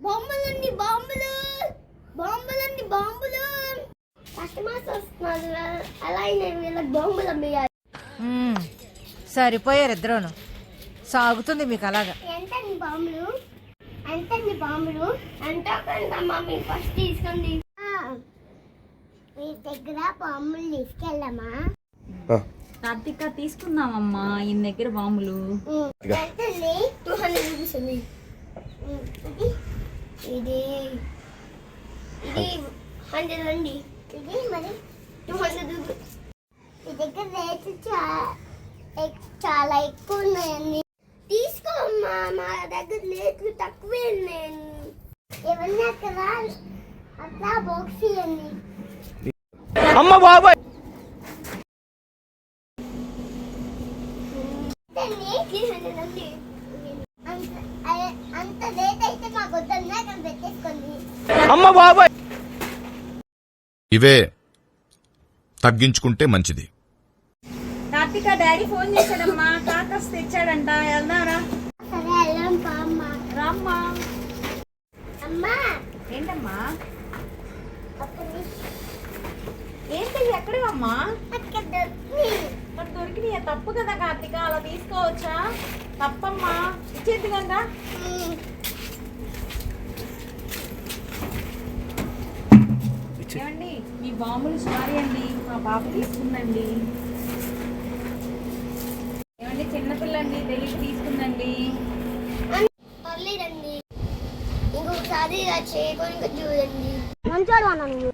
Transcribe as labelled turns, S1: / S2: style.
S1: బాంబులండి బాంబులు, బాంబులండి బాంబులు. కస్టమర్స్ వస్తున్నారు, అలా నేను వీళ్ళకి బాంబులు అమ్మేయాలి.
S2: సరిపోయారు ఇద్దరును. సాగుతుంది మీకు అలాగా.
S1: ఎంతండి బాంబులు, ఎంతండి బాంబులు, ఎంత కొంతమ్మా మీరు ఫస్ట్ తీసుకోండి. మీ దగ్గర బాంబులు తీసుకెళ్ళమా?
S3: కార్తిక తీసుకుందామమ్మా ఈయన దగ్గర బాంబులు.
S1: ఎంతండి? 200 రూపీస్ అండి. ఇది ఇది 100 అండి. ఇది మరి 200 రూపీస్. మీ దగ్గర రేట్లు చాలా ఎక్కువ ఉన్నాయండి. తీసుకోమ్మా, మా దగ్గర రేట్లు తక్కువే ఉన్నాయండి. ఏమన్నా అట్లా బాక్స్ ఇవ్వండి.
S4: అమ్మ బాబాయ్
S1: అంత రేట్ అయితే మాకు వద్దన్నా అక్కడ పెట్టేసుకోండి.
S4: అమ్మ బాబాయ్
S5: ఇవే తగ్గించుకుంటే మంచిది.
S3: కార్తిక డాడీ ఫోన్ చేశాడమ్మా, కాకస్ తెచ్చాడంట, వెళ్దారా?
S1: సరే వెళ్ళాం పా అమ్మా.
S3: రామ్మా.
S1: అమ్మా
S3: ఏంటమ్మా?
S1: అప్పుడు
S3: ఏంటి ఎక్కడమ్మా?
S1: అక్కడ దొరికి
S3: అక్కడ దొరికినాయా? తప్పు కదా కార్తిక, అలా తీసుకోవచ్చా? తప్పమ్మా, ఇచ్చేది కదా. ఏమండి మీ బాంబులు సారీ అండి, మా పాప తీసుకుందండి. ఏమండి చిన్నపిల్లండి, తెలిసి తీసుకుందండి.
S1: పర్లేదండి, ఇంకొకసారి ఇలా చేయకుండా చూడండి. మంచోడు అన్నాను.